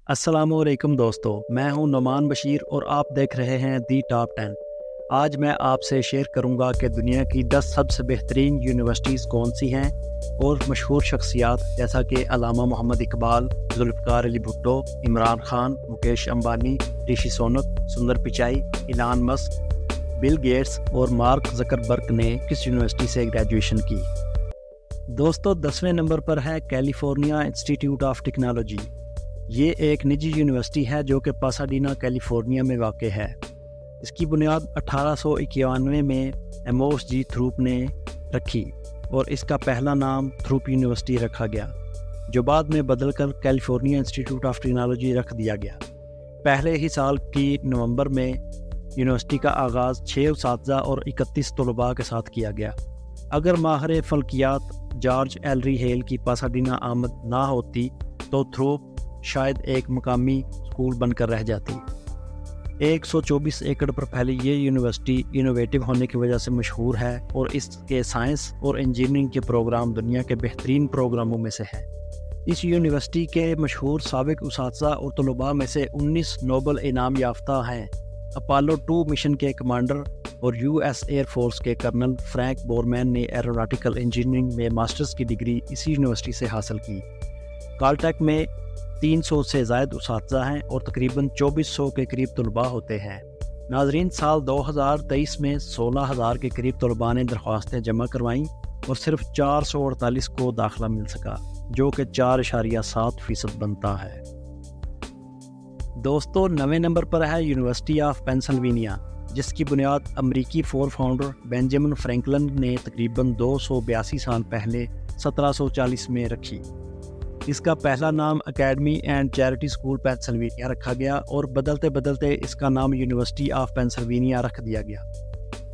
अस्सलाम वालेकुम दोस्तों, मैं हूं नुमान बशीर और आप देख रहे हैं दी टॉप 10। आज मैं आपसे शेयर करूंगा कि दुनिया की 10 सबसे बेहतरीन यूनिवर्सिटीज़ कौन सी हैं और मशहूर शख्सियात जैसा कि अल्लामा मोहम्मद इकबाल, जुल्फ़िकार अली भुट्टो, इमरान खान, मुकेश अंबानी, ऋषि सोनक, सुंदर पिचाई, इलान मस्क, बिल गेट्स और मार्क ज़करबर्ग ने किस यूनिवर्सिटी से ग्रेजुएशन की। दोस्तों, 10वें नंबर पर है कैलिफोर्निया इंस्टीट्यूट ऑफ टेक्नोलॉजी। ये एक निजी यूनिवर्सिटी है जो कि पासाडीना कैलिफोर्निया में वाक़ है। इसकी बुनियाद 1891 में एमोस जी थ्रूप ने रखी और इसका पहला नाम थ्रूप यूनिवर्सिटी रखा गया, जो बाद में बदलकर कैलिफोर्निया इंस्टीट्यूट ऑफ टेक्नोलॉजी रख दिया गया। पहले ही साल की नवंबर में यूनिवर्सिटी का आगाज़ 6 उसातिज़ा और 31 तलबा के साथ किया गया। अगर माहिर फल्कियात जॉर्ज एलरी हेल की पासाडीना आमद ना होती तो थ्रूप शायद एक मकामी स्कूल बनकर रह जाती। 124 एकड़ पर फैली ये यूनिवर्सिटी इनोवेटिव होने की वजह से मशहूर है और इसके साइंस और इंजीनियरिंग के प्रोग्राम दुनिया के बेहतरीन प्रोग्रामों में से हैं। इस यूनिवर्सिटी के मशहूर साबिक उसातिज़ा और तलबा में से 19 नोबल इनाम याफ्ता हैं। अपोलो 2 मिशन के कमांडर और यूएस एयर फोर्स के कर्नल फ्रैंक बोरमैन ने एरोनॉटिकल इंजीनियरिंग में मास्टर्स की डिग्री इसी यूनिवर्सिटी से हासिल की। कालटेक में 300 से ज़ायद उसातिज़ा हैं और तकरीबन 2400 के करीब तलबा होते हैं। नाज़रीन, साल 2023 में 16,000 के करीब तलबा ने दरख्वास्तें जमा करवाईं और सिर्फ 448 को दाखिला मिल सका, जो कि 4.7% बनता है। दोस्तों, 9वें नंबर पर है यूनिवर्सिटी ऑफ पेंसिल्वेनिया, जिसकी बुनियाद अमरीकी फोर फाउंडर बेंजामिन फ्रैंकलिन ने तकरीबन 282 साल पहले 1740 में रखी। इसका पहला नाम academy and charity school Pennsylvania रखा गया और बदलते बदलते इसका नाम यूनिवर्सिटी ऑफ पेंसिल्वेनिया रख दिया गया।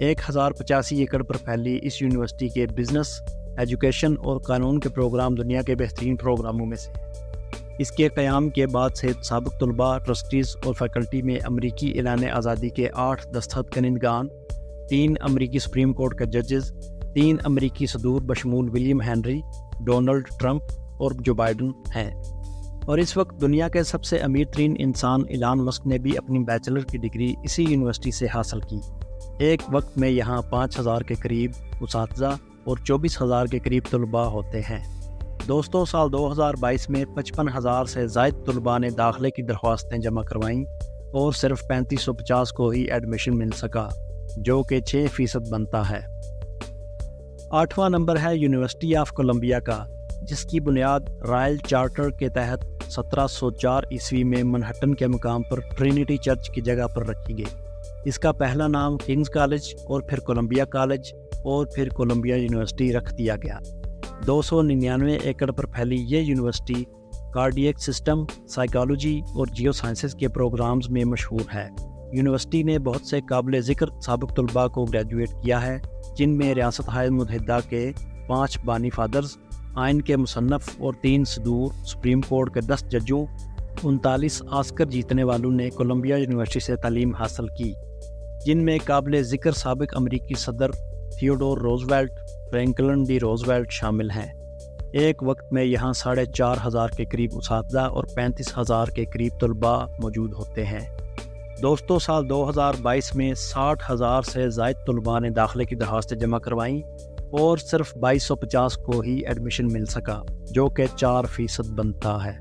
1085 एकड़ पर फैली इस यूनिवर्सिटी के बिजनेस, एजुकेशन और कानून के प्रोग्राम दुनिया के बेहतरीन प्रोग्रामों में से हैं। इसके क़याम के बाद से साबिक़ तलबा, ट्रस्टीज़ और फैकल्टी में अमरीकी ऐलान आज़ादी के 8 दस्तखत कनिंदगान, 3 अमरीकी सुप्रीम कोर्ट के जजेस, 3 अमरीकी सदूर बशमूल विलियम हेनरी, डोनाल्ड ट्रंप और जो बाइडन हैं। और इस वक्त दुनिया के सबसे अमीर तरीन इंसान इलान मस्क ने भी अपनी बैचलर की डिग्री इसी यूनिवर्सिटी से हासिल की। एक वक्त में यहाँ 5,000 के करीब उसातिज़ा और 24,000 के करीब तलबा होते हैं। दोस्तों, साल 2022 में 55,000 से ज़ायद तलबा ने दाखिले की दरख्वास्तें जमा करवाईं और सिर्फ 3550 को ही एडमिशन मिल सका, जो कि 6% बनता है। 8वां नंबर है यूनिवर्सिटी ऑफ कोलंबिया का, जिसकी बुनियाद रॉयल चार्टर के तहत 1704 ईस्वी में मनहट्टन के मुकाम पर ट्रिनिटी चर्च की जगह पर रखी गई। इसका पहला नाम किंग्स कॉलेज और फिर कोलंबिया कॉलेज और फिर कोलंबिया यूनिवर्सिटी रख दिया गया। 299 एकड़ पर फैली ये यूनिवर्सिटी कार्डियक सिस्टम, साइकोलॉजी और जियो साइंसेस के प्रोग्राम्स में मशहूर है। यूनिवर्सिटी ने बहुत से काबिल ज़िक्र साबिक़ तलबा को ग्रेजुएट किया है, जिनमें रियासत-ए मुत्तहिदा के 5 बानी फादर्स, आइन के मुसन्नफ़ और 3 सदूर, सुप्रीम कोर्ट के 10 जजों, 39 ऑस्कर जीतने वालों ने कोलंबिया यूनिवर्सिटी से तालीम हासिल की, जिनमें काबिल ज़िक्र साबिक़ अमरीकी सदर थियोडोर रोज़वेल्ट, फ्रैंकलिन डी रोज़वेल्ट शामिल हैं। एक वक्त में यहाँ 4,500 के करीब उसातिज़ा और 35,000 के करीब तलबा मौजूद होते हैं। दोस्तों, साल 2022 में 60,000 से ज़ायद तलबा ने दाखिले की दरख्वास्तें जमा करवाईं और सिर्फ 2250 को ही एडमिशन मिल सका, जो कि 4% बनता है।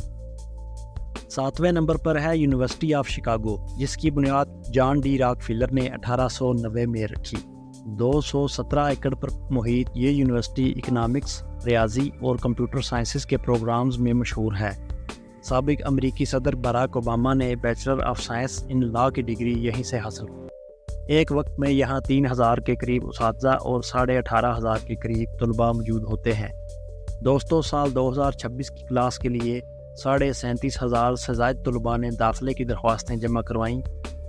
7वें नंबर पर है यूनिवर्सिटी ऑफ शिकागो, जिसकी बुनियाद जॉन डी रॉकफिलर ने 1890 में रखी। 217 एकड़ पर मुहित ये यूनिवर्सिटी इकनॉमिक्स, रियाजी और कंप्यूटर साइंसेस के प्रोग्राम्स में मशहूर है। साबिक़ अमरीकी सदर बराक ओबामा ने bachelor of science in law की डिग्री यहीं से हासिल की। एक वक्त में यहाँ 3,000 के करीब उसातिज़ा और 18,500 के करीब तलबा मौजूद होते हैं। दोस्तों, साल 2026 की क्लास के लिए 37,500 से ज़ायद तलबा ने दाखिले की दरख्वास्तें जमा करवाईं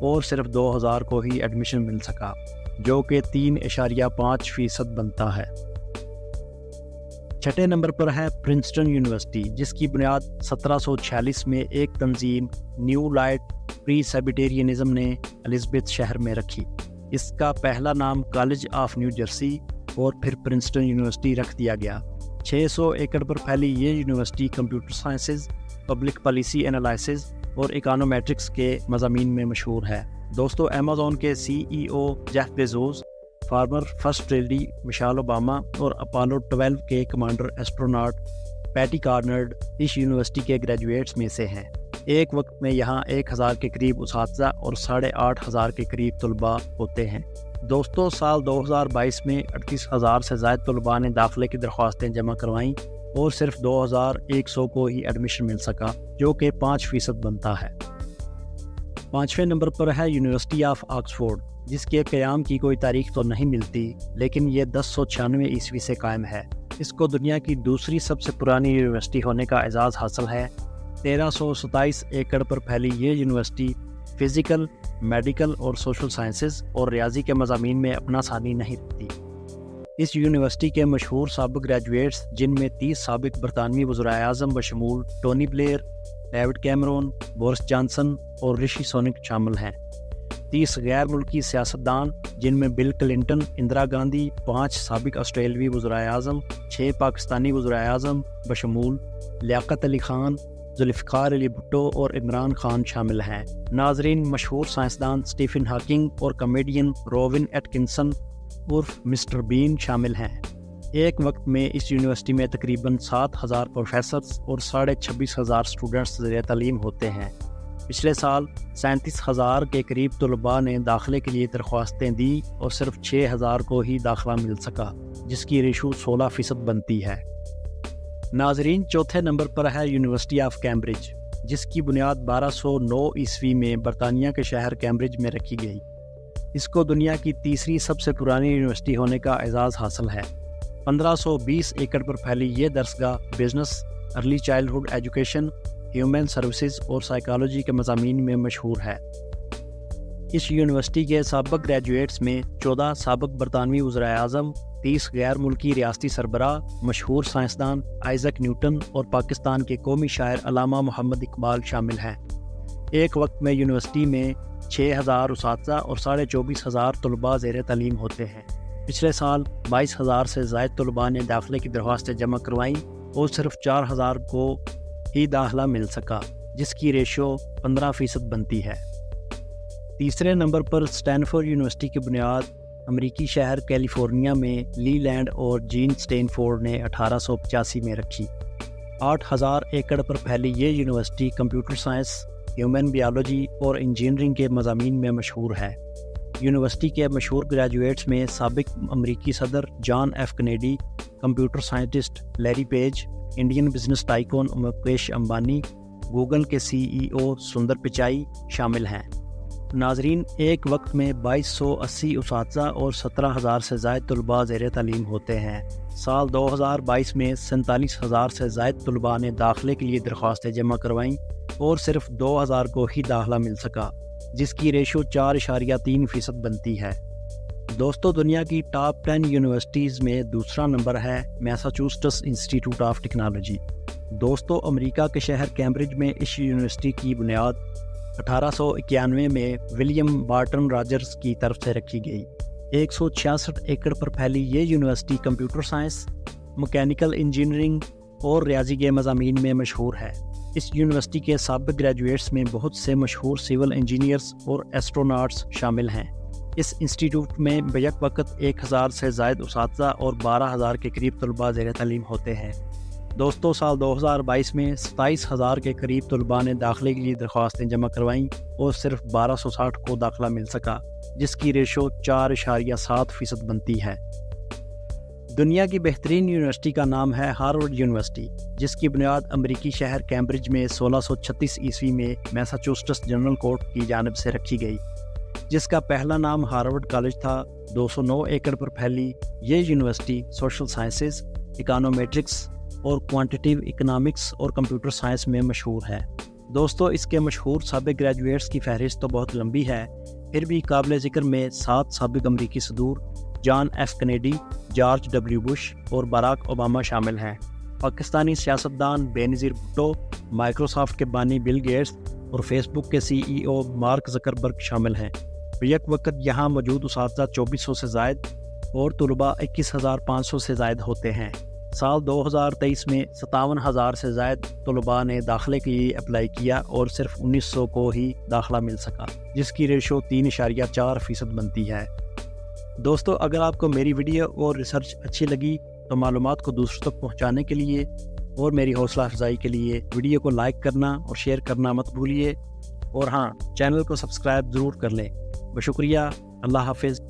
और सिर्फ 2,000 को ही एडमिशन मिल सका, जो कि 3.5% बनता है। 6ठे नंबर पर है प्रिंसटन यूनिवर्सिटी, जिसकी बुनियाद 1746 में एक तंजीम न्यू लाइट प्रीसेबिटेरियनिज्म ने एलिज़ाबेथ शहर में रखी। इसका पहला नाम कॉलेज ऑफ न्यू जर्सी और फिर प्रिंसटन यूनिवर्सिटी रख दिया गया। 600 एकड़ पर फैली ये university computer sciences, public policy analysis, اور اکانومیٹرکس کے مضامین میں مشہور ہے۔ دوستو امیزون کے CEO Jeff Bezos, former first lady Michelle Obama اور اپولو 12 کے کمانڈر ایسٹروناٹ پیٹی کارنرڈ اس یونیورسٹی کے گریجویٹس میں سے ہیں۔ ایک وقت میں یہاں 1000 کے قریب اساتذہ اور 8500 کے قریب طلباء ہوتے ہیں۔ دوستو سال 2022 میں 38,000 سے زائد طلباء نے داخلے کی درخواستیں جمع کروائیں اور صرف 2100 کو ہی ایڈمیشن مل سکا، جو کہ 5% بنتا ہے۔ 5ویں نمبر پر ہے یونیورسٹی آف آکسفورڈ، جس کے قیام کی کوئی تاریخ تو نہیں ملتی، لیکن یہ 1096 عیسوی سے قائم ہے۔ اس کو دنیا کی دوسری سب سے پرانی یونیورسٹی ہونے کا اعزاز حاصل ہے۔ 1327 ایکڑ پر پھیلی یہ یونیورسٹی فزیکل، میڈیکل اور سوشل سائنسز اور ریاضی کے مضامین میں اپنا ثانی نہیں رکھتی۔ اس یونیورسٹی کے مشہور سابق گریجویٹس، جن میں 30 سابق برطانوی وزرائے اعظم بشمول Tony Blair, David Cameroon, Boris Johnson اور رشی سونک شامل ہیں۔ 30 غیر ملکی سیاستدان، جن میں بل کلنٹن، اندرا گاندھی، 5 سابق آسٹریلوی وزرائے اعظم، 6 پاکستانی وزرائے اعظم بشمول لیاقت علی خان، ذوالفقار علی بھٹو اور عمران خان شامل ہیں۔ ناظرین، مشہور سائنسدان سٹیفن ہاکنگ اور کامیڈین روون ایٹکنسن عرف مسٹر بین شامل ہیں۔ ایک وقت میں اس یونیورسٹی میں تقریباً 7000 پروفیسرز اور 26,500 اسٹوڈنٹس زیر تعلیم ہوتے ہیں۔ پچھلے سال 37,000 کے قریب طلباء نے داخلے کے لیے درخواستیں دی اور صرف 6,000 کو ہی داخلہ مل سکا، جس کی ریشو 16% بنتی ہے۔ ناظرین، چوتھے نمبر پر ہے یونیورسٹی آف کیمبرج، جس کی بنیاد 1209 عیسوی میں برطانیہ کے شہر کیمبرج میں رکھی گئی۔ اس کو دنیا کی تیسری سب سے پرانی یونیورسٹی ہونے کا اعزاز حاصل ہے۔ 1520 ایکڑ پر پھیلی یہ درسگاہ business, early childhood education, human services اور سائیکالوجی کے مضامین میں مشہور ہے۔ اس یونیورسٹی کے سابق گریجویٹس میں 14 سابق برطانوی وزرائے اعظم، 30 غیر ملکی ریاستی سربراہ، مشہور سائنسدان آئزک نیوٹن اور پاکستان کے قومی شاعر علامہ محمد اقبال شامل ہیں۔ ایک وقت میں یونیورسٹی میں 6000 اساتذہ اور 24,500 طلباء زیر تعلیم ہوتے ہیں۔ پچھلے سال 22,000 سے زائد طلباء نے داخلے کی درخواستیں جمع کروائیں اور صرف 4,000 کو ہی داخلہ مل سکا، جس کی ریشو 15% بنتی ہے۔ تیسرے نمبر پر اسٹینفورڈ یونیورسٹی کی بنیاد امریکی شہر کیلیفورنیا میں لی لینڈ اور جین اسٹینفورڈ نے 1885 میں رکھی۔ 8,000 ایکڑ پر پھیلی یہ university computer science, human biology اور انجینئرنگ کے مضامین میں مشہور ہے۔ یونیورسٹی کے مشہور گریجویٹس میں سابق امریکی صدر John F Kennedy, computer scientist Larry Page, Indian business tycoon Mukesh Ambani, Google کے CEO سندر پچائی شامل ہیں۔ ناظرین، ایک وقت میں 2280 اساتذہ اور 17,000 سے زائد طلباء زیر تعلیم ہوتے ہیں۔ سال 2022 میں 47,000 سے زائد طلباء نے داخلے کے لیے درخواستیں جمع کروائیں اور صرف 2,000 کو ہی داخلہ مل سکا، جس کی ریشو 4.3% بنتی ہے۔ دوستو، دنیا کی ٹاپ 10 یونیورسٹیز میں دوسرا نمبر ہے میساچوسٹس انسٹیٹیوٹ آف ٹیکنالوجی۔ دوستو، امریکہ کے شہر کیمبرج میں اس یونیورسٹی کی بنیاد 1891 میں ولیم بارٹن راجرز کی طرف سے رکھی گئی۔ 166 ایکڑ پر پھیلی یہ university computer science, mechanical engineering اور ریاضی کے مضامین میں مشہور ہے۔ اس یونیورسٹی کے سابق گریجویٹس میں بہت سے مشہور سول انجینئرز اور ایسٹروناٹس شامل ہیں۔ اس انسٹیٹیوٹ میں بیک وقت 1000 سے زائد اساتذہ اور 12,000 کے قریب طلباء زیر تعلیم ہوتے ہیں۔ دوستو، سال 2022 میں 27,000 کے قریب طلباء نے داخلے کے لیے درخواستیں جمع کروائیں اور صرف 1260 کو داخلہ مل سکا، جس کی ریشو 4.7% بنتی ہے۔ دنیا کی بہترین یونیورسٹی کا نام ہے ہارورڈ یونیورسٹی، جس کی بنیاد امریکی شہر کیمبرج میں 1636 عیسوی میں میساچوسٹس جنرل کورٹ کی جانب سے رکھی گئی، جس کا پہلا نام ہارورڈ کالج تھا۔ 209 ایکڑ پر پھیلی یہ یونیورسٹی سوشل سائنسز، اکانومیٹرکس اور کوانٹیٹیو اکنامکس اور کمپیوٹر سائنس میں مشہور ہے۔ دوستو، اس کے مشہور سابق گریجویٹس کی فہرست تو بہت لمبی ہے، پھر بھی قابل ذکر میں 7 سابق امریکی صدور John F Kennedy, George W Bush اور باراک اوباما شامل ہیں۔ پاکستانی سیاستدان بے نظیر بھٹو، مائیکروسافٹ کے بانی بل گیٹس اور فیس بک کے CEO مارک زکربرگ شامل ہیں۔ یک وقت یہاں موجود اساتذہ 2400 سے زائد اور طلباء 21,500 سے زائد ہوتے ہیں۔ سال 2023 میں 57,000 سے زائد طلباء نے داخلے کے لیے اپلائی کیا اور صرف 1900 کو ہی داخلہ مل سکا، جس کی ریشو 3.4% بنتی ہے۔ دوستو، اگر آپ کو میری ویڈیو اور ریسرچ اچھی لگی تو معلومات کو دوسروں تک پہنچانے کے لیے اور میری حوصلہ افزائی کے لیے ویڈیو کو لائک کرنا اور شیئر کرنا مت بھولیے، اور ہاں، چینل کو سبسکرائب ضرور کر لیں۔ بشکریہ، اللہ حافظ۔